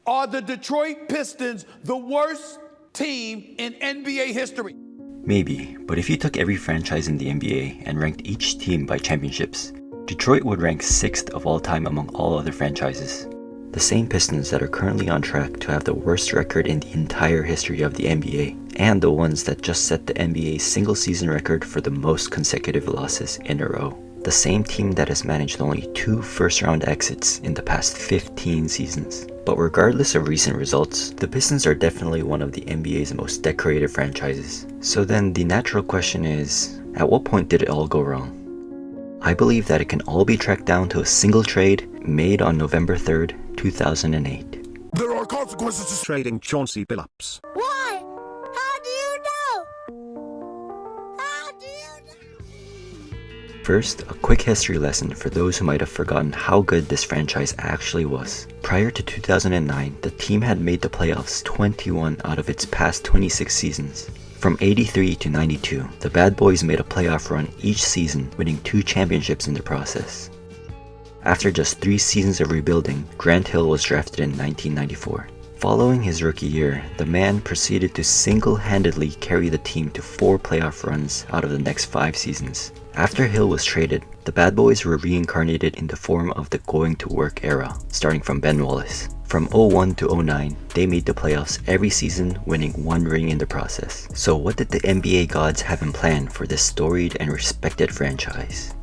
Are the Detroit Pistons the worst team in NBA history? Maybe, but if you took every franchise in the NBA and ranked each team by championships, Detroit would rank 6th of all time among all other franchises. The same Pistons that are currently on track to have the worst record in the entire history of the NBA, and the ones that just set the NBA's single season record for the most consecutive losses in a row. The same team that has managed only 2 first-round exits in the past 15 seasons. But regardless of recent results, the Pistons are definitely one of the NBA's most decorated franchises. So then the natural question is, at what point did it all go wrong? I believe that it can all be tracked down to a single trade made on November 3rd, 2008. There are consequences to trading Chauncey Billups. Why? How do you know? How do you know? First, a quick history lesson for those who might have forgotten how good this franchise actually was. Prior to 2009, the team had made the playoffs 21 out of its past 26 seasons. From 83 to 92, the Bad Boys made a playoff run each season, winning 2 championships in the process. After just 3 seasons of rebuilding, Grant Hill was drafted in 1994. Following his rookie year, the man proceeded to single-handedly carry the team to 4 playoff runs out of the next 5 seasons. After Hill was traded, the Bad Boys were reincarnated in the form of the Going to Work era, starting from Ben Wallace. From 01 to 09, they made the playoffs every season, winning 1 ring in the process. So what did the NBA gods have in plan for this storied and respected franchise?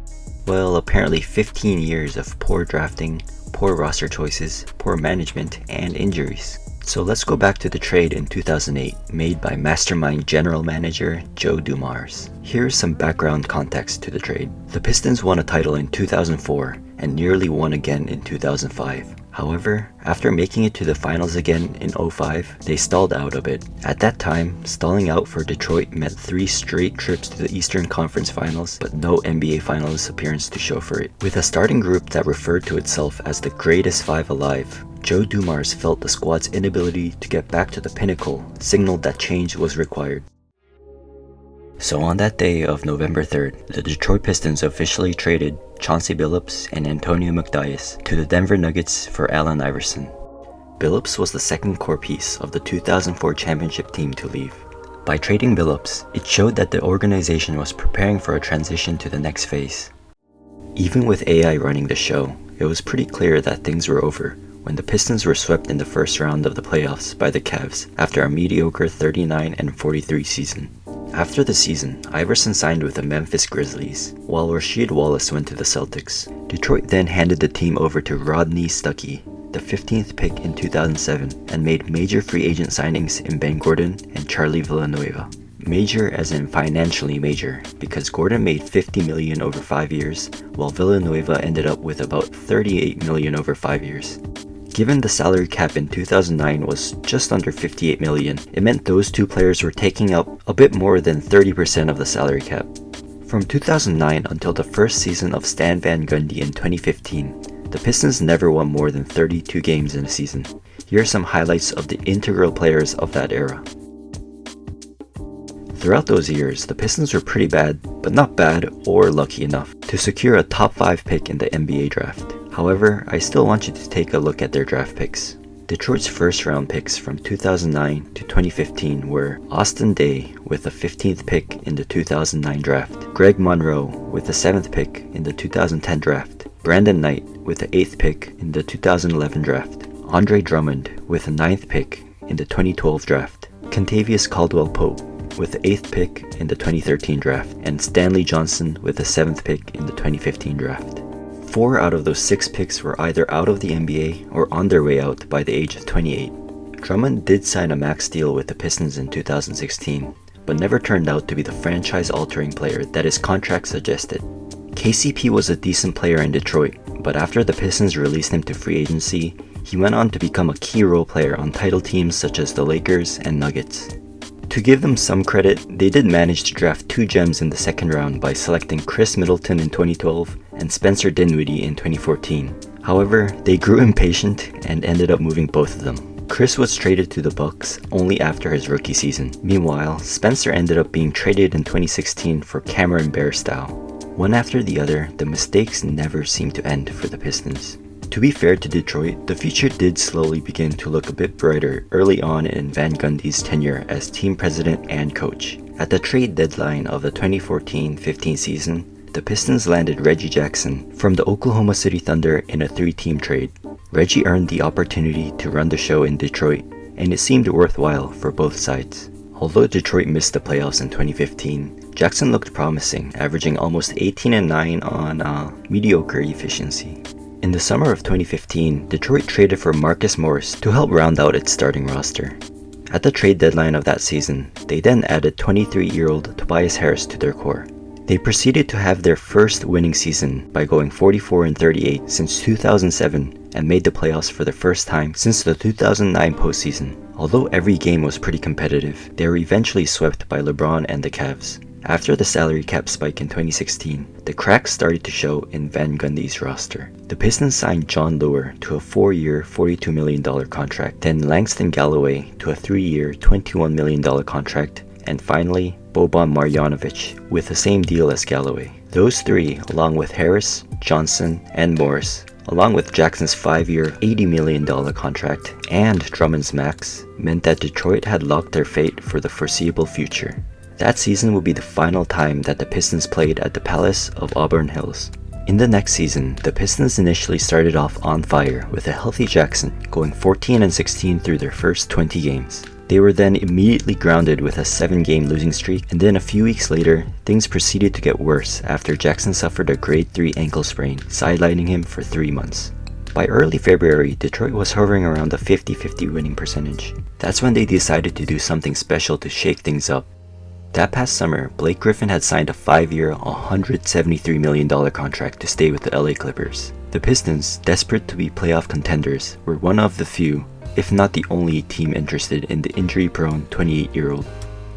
Well, apparently 15 years of poor drafting, poor roster choices, poor management, and injuries. So let's go back to the trade in 2008, made by mastermind general manager Joe Dumars. Here's some background context to the trade. The Pistons won a title in 2004 and nearly won again in 2005. However, after making it to the finals again in 05, they stalled out a bit. At that time, stalling out for Detroit meant 3 straight trips to the Eastern Conference Finals, but no NBA Finals appearance to show for it. With a starting group that referred to itself as the greatest 5 alive, Joe Dumars felt the squad's inability to get back to the pinnacle signaled that change was required. So on that day of November 3rd, the Detroit Pistons officially traded Chauncey Billups and Antonio McDyess to the Denver Nuggets for Allen Iverson. Billups was the second core piece of the 2004 championship team to leave. By trading Billups, it showed that the organization was preparing for a transition to the next phase. Even with AI running the show, it was pretty clear that things were over when the Pistons were swept in the first round of the playoffs by the Cavs after a mediocre 39-43 season. After the season, Iverson signed with the Memphis Grizzlies, while Rasheed Wallace went to the Celtics. Detroit then handed the team over to Rodney Stuckey, the 15th pick in 2007, and made major free agent signings in Ben Gordon and Charlie Villanueva. Major as in financially major, because Gordon made $50 million over 5 years, while Villanueva ended up with about $38 million over 5 years. Given the salary cap in 2009 was just under $58 million, it meant those 2 players were taking up a bit more than 30% of the salary cap. From 2009 until the first season of Stan Van Gundy in 2015, the Pistons never won more than 32 games in a season. Here are some highlights of the integral players of that era. Throughout those years, the Pistons were pretty bad, but not bad or lucky enough to secure a top 5 pick in the NBA draft. However, I still want you to take a look at their draft picks. Detroit's first round picks from 2009 to 2015 were Austin Daye with the 15th pick in the 2009 draft, Greg Monroe with the 7th pick in the 2010 draft, Brandon Knight with the 8th pick in the 2011 draft, Andre Drummond with the 9th pick in the 2012 draft, Kentavious Caldwell-Pope with the 8th pick in the 2013 draft, and Stanley Johnson with the 7th pick in the 2015 draft. 4 out of those 6 picks were either out of the NBA or on their way out by the age of 28. Drummond did sign a max deal with the Pistons in 2016, but never turned out to be the franchise-altering player that his contract suggested. KCP was a decent player in Detroit, but after the Pistons released him to free agency, he went on to become a key role player on title teams such as the Lakers and Nuggets. To give them some credit, they did manage to draft 2 gems in the second round by selecting Chris Middleton in 2012 and Spencer Dinwiddie in 2014. However, they grew impatient and ended up moving both of them. Chris was traded to the Bucks only after his rookie season. Meanwhile, Spencer ended up being traded in 2016 for Cameron Bairstow. One after the other, the mistakes never seemed to end for the Pistons. To be fair to Detroit, the future did slowly begin to look a bit brighter early on in Van Gundy's tenure as team president and coach. At the trade deadline of the 2014-15 season, the Pistons landed Reggie Jackson from the Oklahoma City Thunder in a 3-team trade. Reggie earned the opportunity to run the show in Detroit, and it seemed worthwhile for both sides. Although Detroit missed the playoffs in 2015, Jackson looked promising, averaging almost 18-9 on mediocre efficiency. In the summer of 2015, Detroit traded for Marcus Morris to help round out its starting roster. At the trade deadline of that season, they then added 23-year-old Tobias Harris to their core. They proceeded to have their first winning season by going 44-38 since 2007 and made the playoffs for the first time since the 2009 postseason. Although every game was pretty competitive, they were eventually swept by LeBron and the Cavs. After the salary cap spike in 2016, the cracks started to show in Van Gundy's roster. The Pistons signed John Lure to a 4-year, $42 million contract, then Langston Galloway to a 3-year, $21 million contract, and finally, Boban Marjanovic with the same deal as Galloway. Those three, along with Harris, Johnson, and Morris, along with Jackson's 5-year, $80 million contract and Drummond's max, meant that Detroit had locked their fate for the foreseeable future. That season would be the final time that the Pistons played at the Palace of Auburn Hills. In the next season, the Pistons initially started off on fire with a healthy Jackson, going 14-16 through their first 20 games. They were then immediately grounded with a 7-game losing streak, and then a few weeks later, things proceeded to get worse after Jackson suffered a grade 3 ankle sprain, sidelining him for 3 months. By early February, Detroit was hovering around a 50-50 winning percentage. That's when they decided to do something special to shake things up. That past summer, Blake Griffin had signed a 5-year, $173 million contract to stay with the LA Clippers. The Pistons, desperate to be playoff contenders, were one of the few, if not the only team interested in the injury-prone 28-year-old.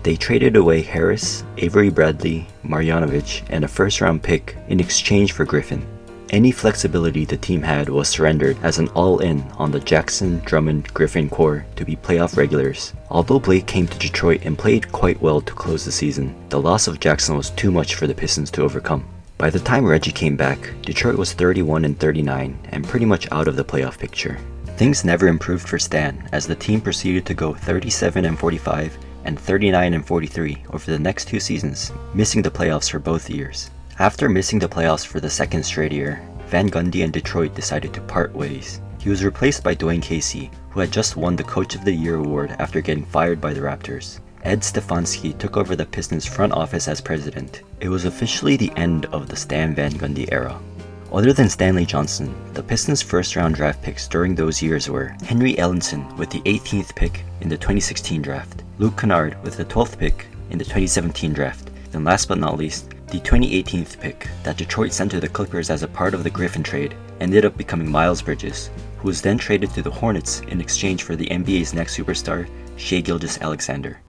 They traded away Harris, Avery Bradley, Marjanovic, and a first-round pick in exchange for Griffin. Any flexibility the team had was surrendered as an all-in on the Jackson-Drummond-Griffin core to be playoff regulars. Although Blake came to Detroit and played quite well to close the season, the loss of Jackson was too much for the Pistons to overcome. By the time Reggie came back, Detroit was 31-39 and pretty much out of the playoff picture. Things never improved for Stan as the team proceeded to go 37-45 and 39-43 over the next 2 seasons, missing the playoffs for both years. After missing the playoffs for the second straight year, Van Gundy and Detroit decided to part ways. He was replaced by Dwane Casey, who had just won the Coach of the Year award after getting fired by the Raptors. Ed Stefanski took over the Pistons front office as president. It was officially the end of the Stan Van Gundy era. Other than Stanley Johnson, the Pistons' first-round draft picks during those years were Henry Ellenson with the 18th pick in the 2016 draft, Luke Kennard with the 12th pick in the 2017 draft, and last but not least, the 2018th pick that Detroit sent to the Clippers as a part of the Griffin trade ended up becoming Miles Bridges, who was then traded to the Hornets in exchange for the NBA's next superstar, Shai Gilgeous-Alexander.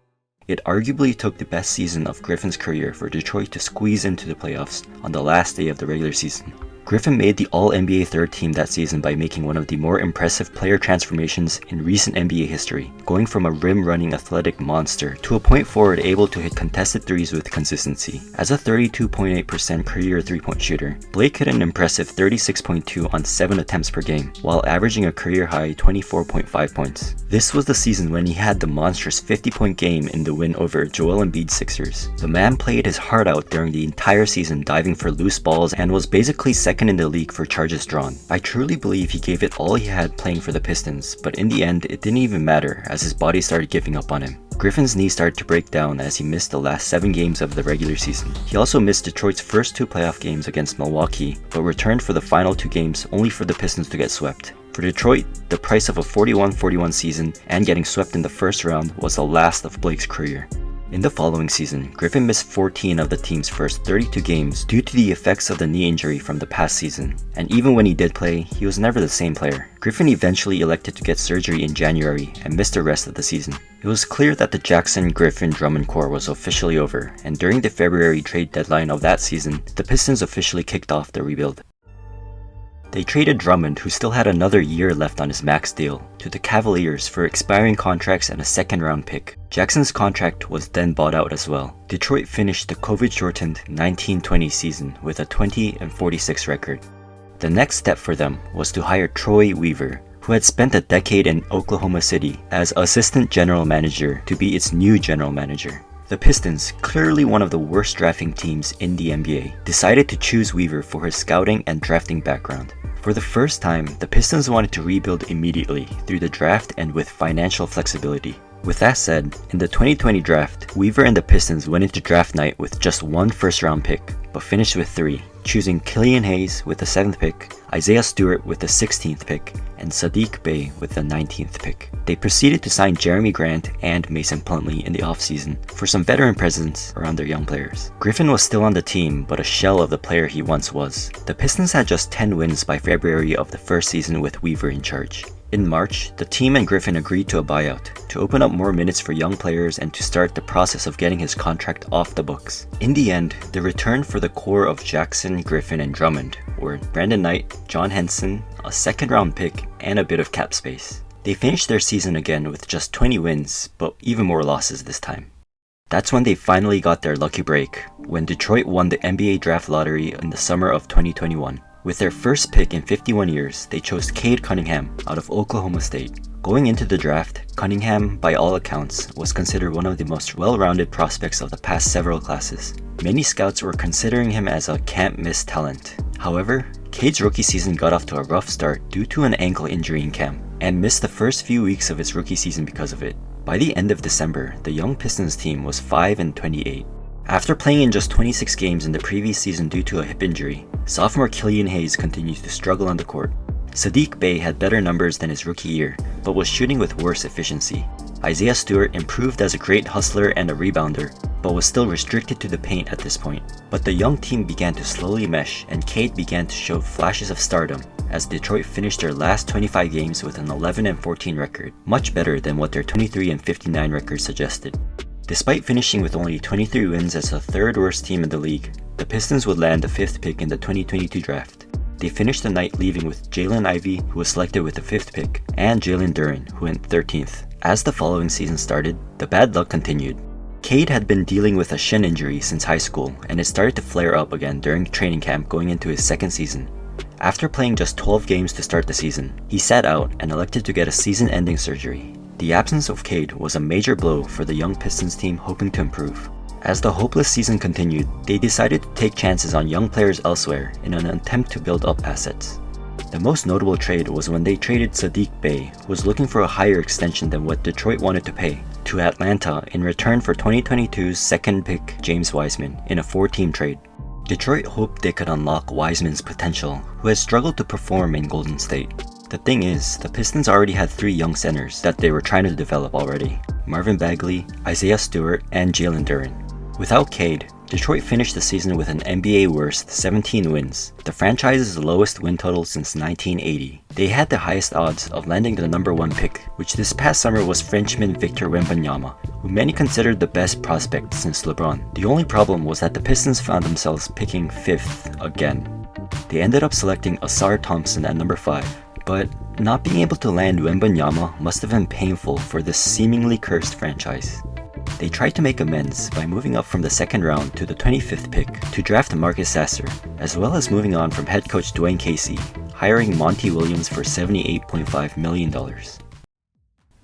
It arguably took the best season of Griffin's career for Detroit to squeeze into the playoffs on the last day of the regular season. Griffin made the All-NBA third team that season by making one of the more impressive player transformations in recent NBA history, going from a rim-running athletic monster to a point forward able to hit contested threes with consistency. As a 32.8% career three-point shooter, Blake hit an impressive 36.2 on 7 attempts per game, while averaging a career-high 24.5 points. This was the season when he had the monstrous 50-point game in the win over Joel Embiid's Sixers. The man played his heart out during the entire season, diving for loose balls, and was basically second in the league for charges drawn. I truly believe he gave it all he had playing for the Pistons, but in the end, it didn't even matter as his body started giving up on him. Griffin's knee started to break down as he missed the last 7 games of the regular season. He also missed Detroit's first 2 playoff games against Milwaukee, but returned for the final 2 games only for the Pistons to get swept. For Detroit, the price of a 41-41 season and getting swept in the first round was the last of Blake's career. In the following season, Griffin missed 14 of the team's first 32 games due to the effects of the knee injury from the past season, and even when he did play, he was never the same player. Griffin eventually elected to get surgery in January and missed the rest of the season. It was clear that the Jackson-Griffin-Drummond core was officially over, and during the February trade deadline of that season, the Pistons officially kicked off the rebuild. They traded Drummond, who still had another year left on his max deal, to the Cavaliers for expiring contracts and a second-round pick. Jackson's contract was then bought out as well. Detroit finished the COVID-shortened 1920 season with a 20-46 record. The next step for them was to hire Troy Weaver, who had spent a decade in Oklahoma City as assistant general manager, to be its new general manager. The Pistons, clearly one of the worst drafting teams in the NBA, decided to choose Weaver for his scouting and drafting background. For the first time, the Pistons wanted to rebuild immediately through the draft and with financial flexibility. With that said, in the 2020 draft, Weaver and the Pistons went into draft night with just one first-round pick, but finished with 3, choosing Killian Hayes with the 7th pick, Isaiah Stewart with the 16th pick, and Saddiq Bey with the 19th pick. They proceeded to sign Jeremy Grant and Mason Plumlee in the offseason for some veteran presence around their young players. Griffin was still on the team, but a shell of the player he once was. The Pistons had just 10 wins by February of the first season with Weaver in charge. In March, the team and Griffin agreed to a buyout to open up more minutes for young players and to start the process of getting his contract off the books. In the end, the return for the core of Jackson, Griffin, and Drummond were Brandon Knight, John Henson, a second-round pick, and a bit of cap space. They finished their season again with just 20 wins, but even more losses this time. That's when they finally got their lucky break, when Detroit won the NBA draft lottery in the summer of 2021. With their first pick in 51 years, they chose Cade Cunningham out of Oklahoma State. Going into the draft, Cunningham, by all accounts, was considered one of the most well-rounded prospects of the past several classes. Many scouts were considering him as a can't-miss talent. However, Cade's rookie season got off to a rough start due to an ankle injury in camp, and missed the first few weeks of his rookie season because of it. By the end of December, the young Pistons team was 5-28. After playing in just 26 games in the previous season due to a hip injury, sophomore Killian Hayes continued to struggle on the court. Saddiq Bey had better numbers than his rookie year, but was shooting with worse efficiency. Isaiah Stewart improved as a great hustler and a rebounder, but was still restricted to the paint at this point. But the young team began to slowly mesh, and Cade began to show flashes of stardom as Detroit finished their last 25 games with an 11-14 record, much better than what their 23-59 record suggested. Despite finishing with only 23 wins as the third worst team in the league, the Pistons would land the 5th pick in the 2022 draft. They finished the night leaving with Jalen Ivey, who was selected with the 5th pick, and Jalen Duren, who went 13th. As the following season started, the bad luck continued. Cade had been dealing with a shin injury since high school, and it started to flare up again during training camp going into his second season. After playing just 12 games to start the season, he sat out and elected to get a season-ending surgery. The absence of Cade was a major blow for the young Pistons team hoping to improve. As the hopeless season continued, they decided to take chances on young players elsewhere in an attempt to build up assets. The most notable trade was when they traded Saddiq Bey, who was looking for a higher extension than what Detroit wanted to pay, to Atlanta in return for 2022's second pick James Wiseman in a 4-team trade. Detroit hoped they could unlock Wiseman's potential, who has struggled to perform in Golden State. The thing is, the Pistons already had 3 young centers that they were trying to develop already: Marvin Bagley, Isaiah Stewart, and Jalen Duren. Without Cade, Detroit finished the season with an NBA worst 17 wins, the franchise's lowest win total since 1980. They had the highest odds of landing the number 1 pick, which this past summer was Frenchman Victor Wembanyama, who many considered the best prospect since LeBron. The only problem was that the Pistons found themselves picking 5th again. They ended up selecting Ausar Thompson at number 5. But not being able to land Wembanyama must have been painful for this seemingly cursed franchise. They tried to make amends by moving up from the 2nd round to the 25th pick to draft Marcus Sasser, as well as moving on from head coach Dwane Casey, hiring Monty Williams for $78.5 million.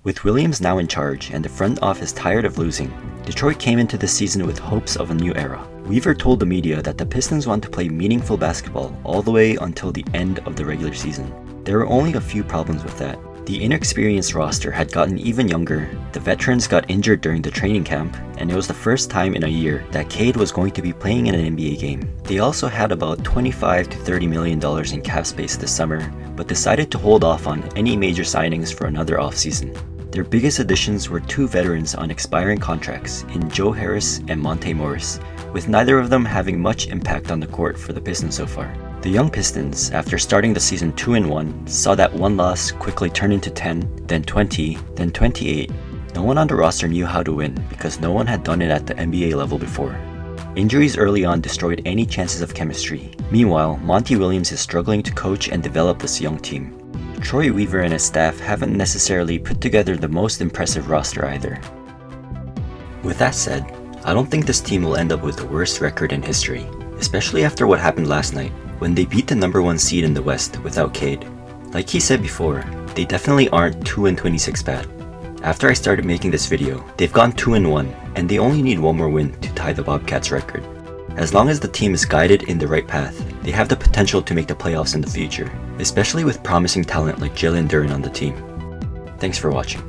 With Williams now in charge and the front office tired of losing, Detroit came into the season with hopes of a new era. Weaver told the media that the Pistons want to play meaningful basketball all the way until the end of the regular season. There were only a few problems with that. The inexperienced roster had gotten even younger, the veterans got injured during the training camp, and it was the first time in a year that Cade was going to be playing in an NBA game. They also had about $25 to $30 million in cap space this summer, but decided to hold off on any major signings for another offseason. Their biggest additions were 2 veterans on expiring contracts in Joe Harris and Monte Morris, with neither of them having much impact on the court for the Pistons so far. The young Pistons, after starting the season 2-1, saw that one loss quickly turn into 10, then 20, then 28. No one on the roster knew how to win because no one had done it at the NBA level before. Injuries early on destroyed any chances of chemistry. Meanwhile, Monty Williams is struggling to coach and develop this young team. Troy Weaver and his staff haven't necessarily put together the most impressive roster either. With that said, I don't think this team will end up with the worst record in history, especially after what happened last night, when they beat the #1 seed in the West without Cade. Like he said before, they definitely aren't 2-26 bad. After I started making this video, they've gone 2-1, and they only need one more win to tie the Bobcats record. As long as the team is guided in the right path, they have the potential to make the playoffs in the future, especially with promising talent like Jalen Duren on the team. Thanks for watching.